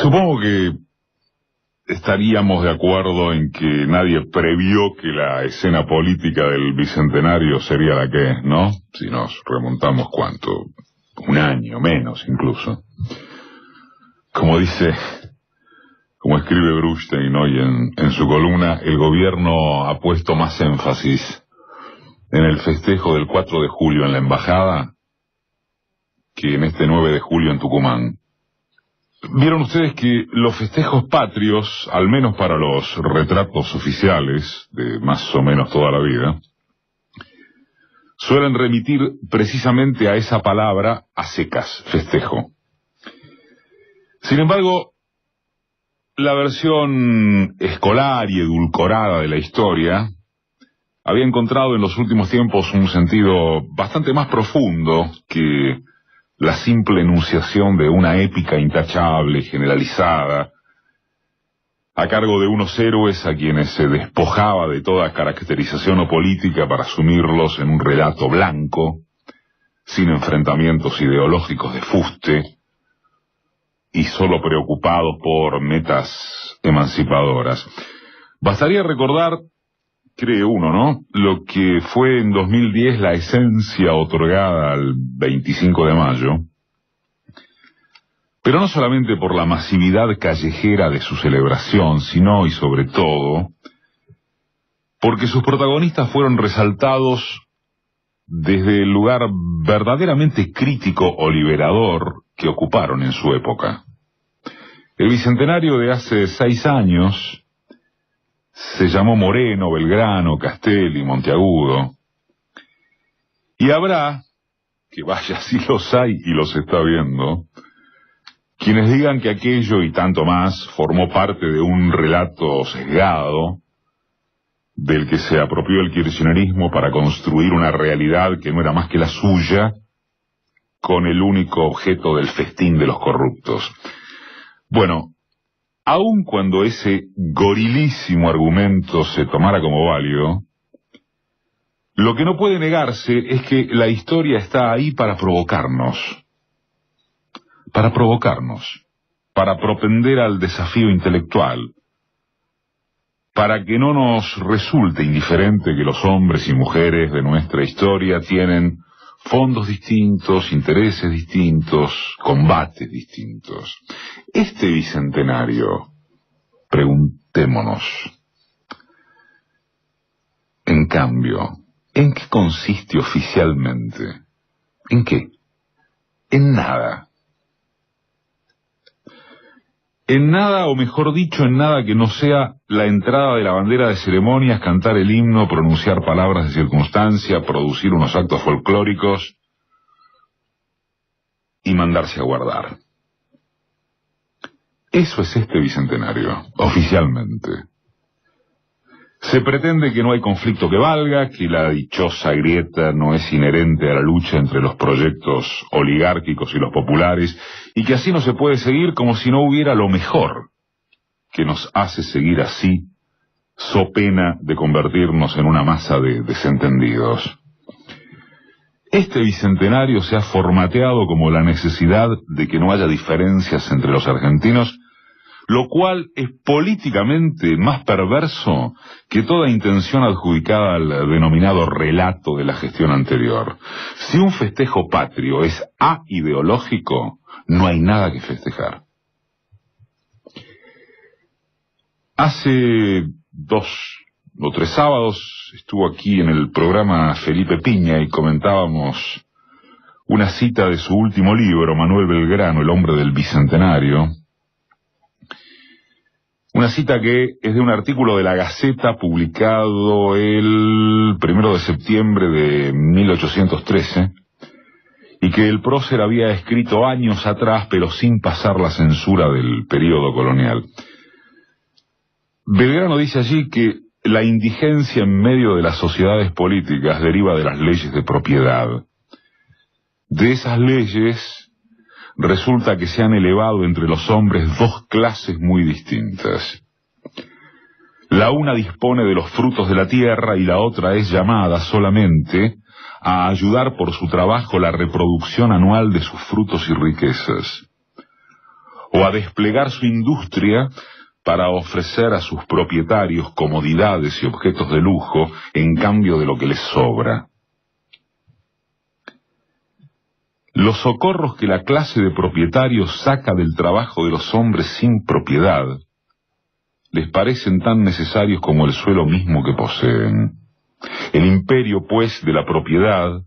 Supongo que estaríamos de acuerdo en que nadie previó que la escena política del Bicentenario sería la que es, ¿no? Si nos remontamos, ¿cuánto? Un año, menos incluso. Como escribe Brustein hoy en su columna, el gobierno ha puesto más énfasis en el festejo del 4 de julio en la embajada que en este 9 de julio en Tucumán. Vieron ustedes que los festejos patrios, al menos para los retratos oficiales de más o menos toda la vida, suelen remitir precisamente a esa palabra a secas, festejo. Sin embargo, la versión escolar y edulcorada de la historia había encontrado en los últimos tiempos un sentido bastante más profundo que la simple enunciación de una épica intachable, generalizada, a cargo de unos héroes a quienes se despojaba de toda caracterización o política para sumirlos en un relato blanco, sin enfrentamientos ideológicos de fuste, y solo preocupados por metas emancipadoras. Bastaría recordar, cree uno, ¿no?, lo que fue en 2010 la esencia otorgada al 25 de mayo, pero no solamente por la masividad callejera de su celebración, sino y sobre todo porque sus protagonistas fueron resaltados desde el lugar verdaderamente crítico o liberador que ocuparon en su época. El Bicentenario de hace 6 años se llamó Moreno, Belgrano, Castelli, Monteagudo. Y habrá, que vaya si los hay y los está viendo, quienes digan que aquello y tanto más formó parte de un relato sesgado del que se apropió el kirchnerismo para construir una realidad que no era más que la suya, con el único objeto del festín de los corruptos. Bueno, aun cuando ese gorilísimo argumento se tomara como válido, lo que no puede negarse es que la historia está ahí para provocarnos, para propender al desafío intelectual, para que no nos resulte indiferente que los hombres y mujeres de nuestra historia tienen fondos distintos, intereses distintos, combates distintos. Este Bicentenario, preguntémonos, en cambio, ¿en qué consiste oficialmente? ¿En qué? En nada. En nada, o mejor dicho, en nada que no sea la entrada de la bandera de ceremonias, cantar el himno, pronunciar palabras de circunstancia, producir unos actos folclóricos y mandarse a guardar. Eso es este Bicentenario, oficialmente. Se pretende que no hay conflicto que valga, que la dichosa grieta no es inherente a la lucha entre los proyectos oligárquicos y los populares, y que así no se puede seguir como si no hubiera lo mejor que nos hace seguir así, so pena de convertirnos en una masa de desentendidos. Este Bicentenario se ha formateado como la necesidad de que no haya diferencias entre los argentinos, lo cual es políticamente más perverso que toda intención adjudicada al denominado relato de la gestión anterior. Si un festejo patrio es aideológico, no hay nada que festejar. Hace 2 o 3 sábados estuvo aquí en el programa Felipe Piña y comentábamos una cita de su último libro, Manuel Belgrano, El hombre del Bicentenario. Una cita que es de un artículo de La Gaceta publicado el 1 de septiembre de 1813 y que el prócer había escrito años atrás, pero sin pasar la censura del período colonial. Belgrano dice allí que la indigencia en medio de las sociedades políticas deriva de las leyes de propiedad. De esas leyes resulta que se han elevado entre los hombres 2 clases muy distintas. La una dispone de los frutos de la tierra y la otra es llamada solamente a ayudar por su trabajo la reproducción anual de sus frutos y riquezas. o a desplegar su industria para ofrecer a sus propietarios comodidades y objetos de lujo en cambio de lo que les sobra. Los socorros que la clase de propietarios saca del trabajo de los hombres sin propiedad les parecen tan necesarios como el suelo mismo que poseen. El imperio, pues, de la propiedad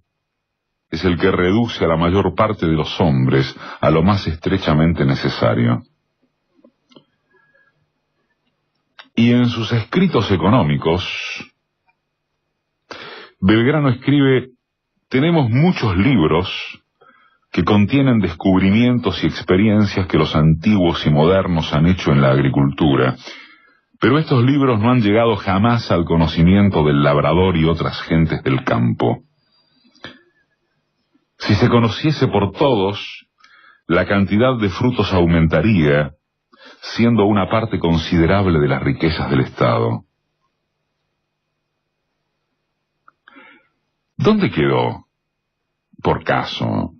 es el que reduce a la mayor parte de los hombres a lo más estrechamente necesario. Y en sus escritos económicos, Belgrano escribe: tenemos muchos libros que contienen descubrimientos y experiencias que los antiguos y modernos han hecho en la agricultura, pero estos libros no han llegado jamás al conocimiento del labrador y otras gentes del campo. Si se conociese por todos, la cantidad de frutos aumentaría, siendo una parte considerable de las riquezas del Estado. ¿Dónde quedó, por caso,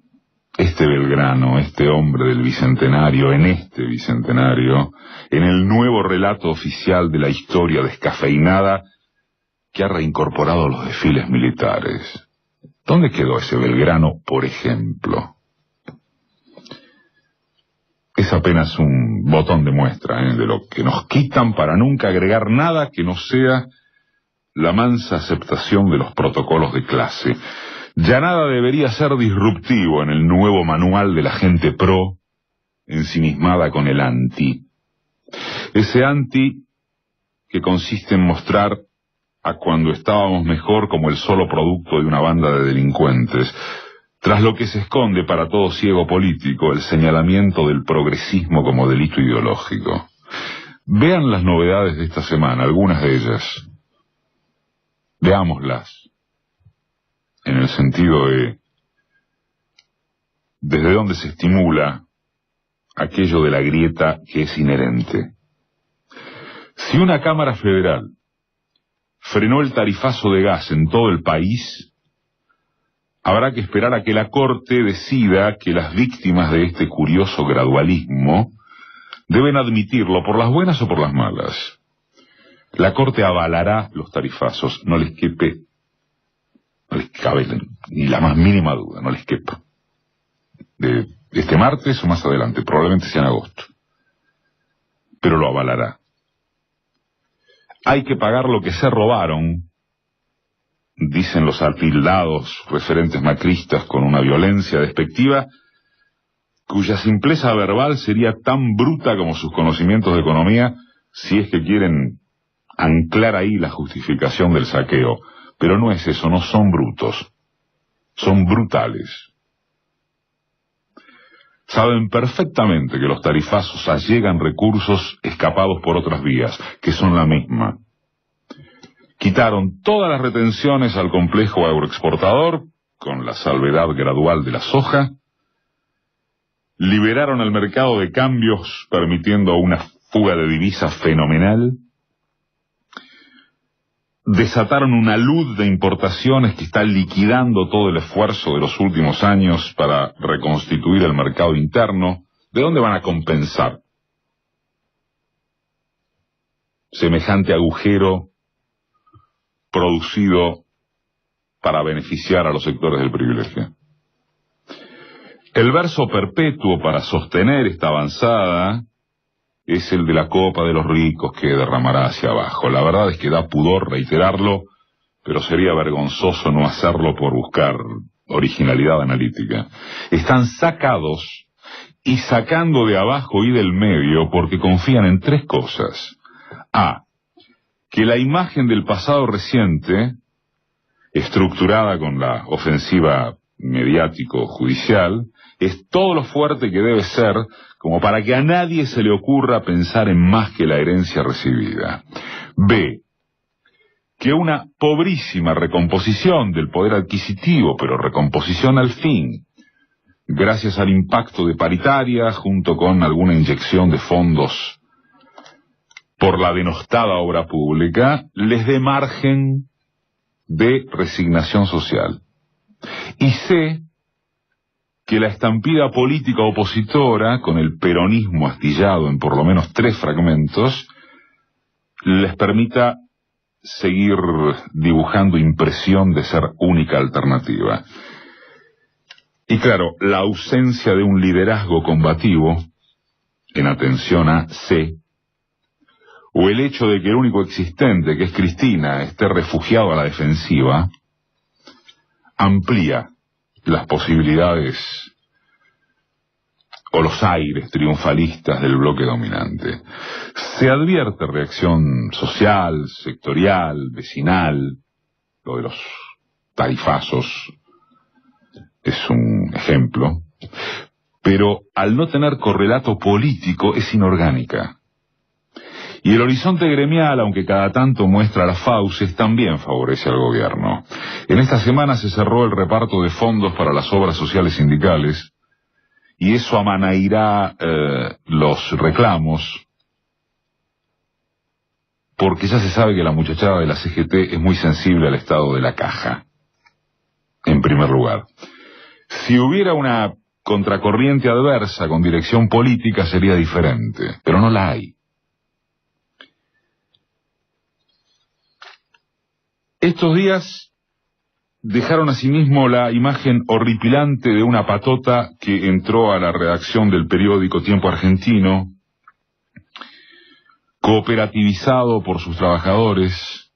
este Belgrano, este hombre del Bicentenario, en este Bicentenario, en el nuevo relato oficial de la historia descafeinada que ha reincorporado los desfiles militares? ¿Dónde quedó ese Belgrano, por ejemplo? Es apenas un botón de muestra de lo que nos quitan para nunca agregar nada que no sea la mansa aceptación de los protocolos de clase. Ya nada debería ser disruptivo en el nuevo manual de la gente pro, ensimismada con el anti. Ese anti que consiste en mostrar a cuando estábamos mejor como el solo producto de una banda de delincuentes, tras lo que se esconde para todo ciego político el señalamiento del progresismo como delito ideológico. Vean las novedades de esta semana, algunas de ellas. Veámoslas, en el sentido de desde dónde se estimula aquello de la grieta que es inherente. Si una Cámara Federal frenó el tarifazo de gas en todo el país, habrá que esperar a que la Corte decida que las víctimas de este curioso gradualismo deben admitirlo por las buenas o por las malas. La Corte avalará los tarifazos, no les cabe ni la más mínima duda, no les quepa. De este martes o más adelante, probablemente sea en agosto. Pero lo avalará. Hay que pagar lo que se robaron, dicen los atildados referentes macristas con una violencia despectiva, cuya simpleza verbal sería tan bruta como sus conocimientos de economía, si es que quieren anclar ahí la justificación del saqueo. Pero no es eso, no son brutos, son brutales. Saben perfectamente que los tarifazos allegan recursos escapados por otras vías, que son la misma. Quitaron todas las retenciones al complejo agroexportador, con la salvedad gradual de la soja, liberaron el mercado de cambios, permitiendo una fuga de divisas fenomenal, desataron una luz de importaciones que está liquidando todo el esfuerzo de los últimos años para reconstituir el mercado interno. ¿De dónde van a compensar semejante agujero producido para beneficiar a los sectores del privilegio? El verso perpetuo para sostener esta avanzada es el de la copa de los ricos que derramará hacia abajo. La verdad es que da pudor reiterarlo, pero sería vergonzoso no hacerlo por buscar originalidad analítica. Están sacados y sacando de abajo y del medio porque confían en tres cosas. A, que la imagen del pasado reciente, estructurada con la ofensiva mediático-judicial, es todo lo fuerte que debe ser como para que a nadie se le ocurra pensar en más que la herencia recibida. B, que una pobrísima recomposición del poder adquisitivo, pero recomposición al fin, gracias al impacto de paritaria, junto con alguna inyección de fondos por la denostada obra pública, les dé margen de resignación social. Y C, que la estampida política opositora, con el peronismo astillado en por lo menos 3 fragmentos, les permita seguir dibujando impresión de ser única alternativa. Y claro, la ausencia de un liderazgo combativo, en atención a C, o el hecho de que el único existente, que es Cristina, esté refugiado a la defensiva, amplía las posibilidades o los aires triunfalistas del bloque dominante. Se advierte reacción social, sectorial, vecinal. Lo de los tarifazos es un ejemplo, pero al no tener correlato político es inorgánica. Y el horizonte gremial, aunque cada tanto muestra las fauces, también favorece al gobierno. En esta semana se cerró el reparto de fondos para las obras sociales sindicales, y eso amanairá los reclamos, porque ya se sabe que la muchachada de la CGT es muy sensible al estado de la caja, en primer lugar. Si hubiera una contracorriente adversa con dirección política sería diferente, pero no la hay. Estos días dejaron asimismo la imagen horripilante de una patota que entró a la redacción del periódico Tiempo Argentino, cooperativizado por sus trabajadores,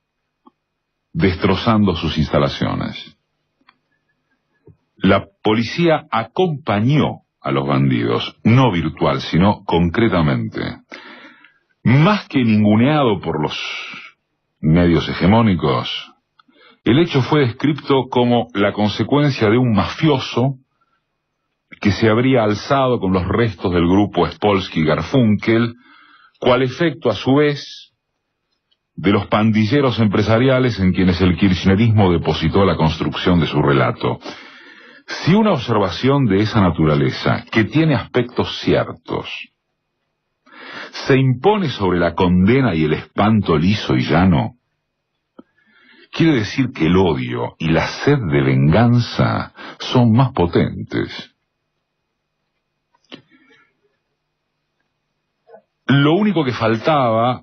destrozando sus instalaciones. La policía acompañó a los bandidos, no virtual, sino concretamente. Más que ninguneado por los medios hegemónicos, el hecho fue descrito como la consecuencia de un mafioso que se habría alzado con los restos del grupo Spolsky-Garfunkel, cual efecto, a su vez, de los pandilleros empresariales en quienes el kirchnerismo depositó la construcción de su relato. Si una observación de esa naturaleza, que tiene aspectos ciertos, se impone sobre la condena y el espanto liso y llano, quiere decir que el odio y la sed de venganza son más potentes. Lo único que faltaba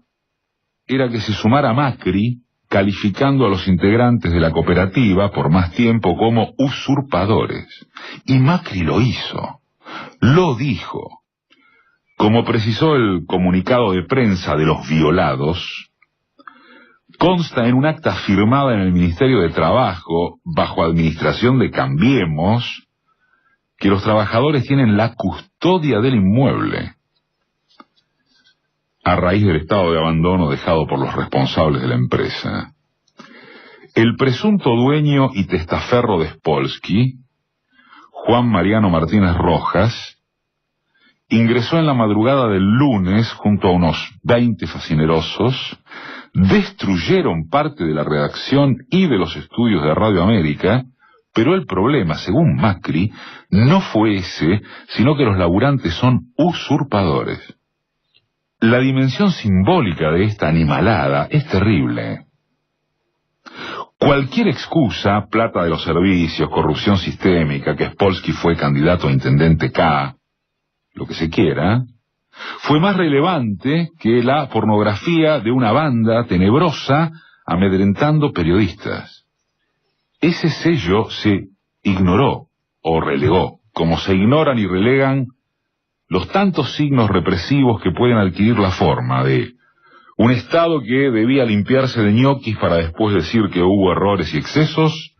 era que se sumara Macri, calificando a los integrantes de la cooperativa por más tiempo como usurpadores. Y Macri lo hizo, lo dijo. Como precisó el comunicado de prensa de los violados, consta en un acta firmada en el Ministerio de Trabajo, bajo administración de Cambiemos, que los trabajadores tienen la custodia del inmueble, a raíz del estado de abandono dejado por los responsables de la empresa. El presunto dueño y testaferro de Spolsky, Juan Mariano Martínez Rojas, ingresó en la madrugada del lunes junto a unos 20 facinerosos, destruyeron parte de la redacción y de los estudios de Radio América, pero el problema, según Macri, no fue ese, sino que los laburantes son usurpadores. La dimensión simbólica de esta animalada es terrible. Cualquier excusa, plata de los servicios, corrupción sistémica, que Spolsky fue candidato a intendente K, lo que se quiera, fue más relevante que la pornografía de una banda tenebrosa amedrentando periodistas. Ese sello se ignoró o relegó, como se ignoran y relegan los tantos signos represivos que pueden adquirir la forma de un Estado que debía limpiarse de ñoquis para después decir que hubo errores y excesos,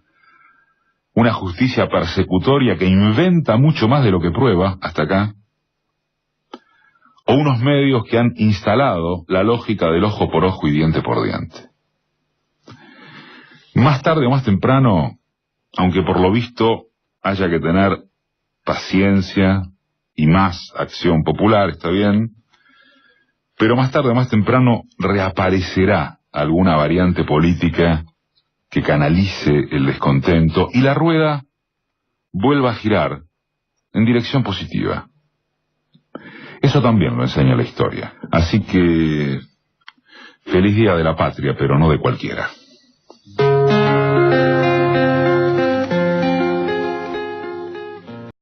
una justicia persecutoria que inventa mucho más de lo que prueba hasta acá, o unos medios que han instalado la lógica del ojo por ojo y diente por diente. Más tarde o más temprano, aunque por lo visto haya que tener paciencia y más acción popular, está bien, pero más tarde o más temprano reaparecerá alguna variante política que canalice el descontento y la rueda vuelva a girar en dirección positiva. Eso también lo enseña la historia. Así que, feliz Día de la Patria, pero no de cualquiera.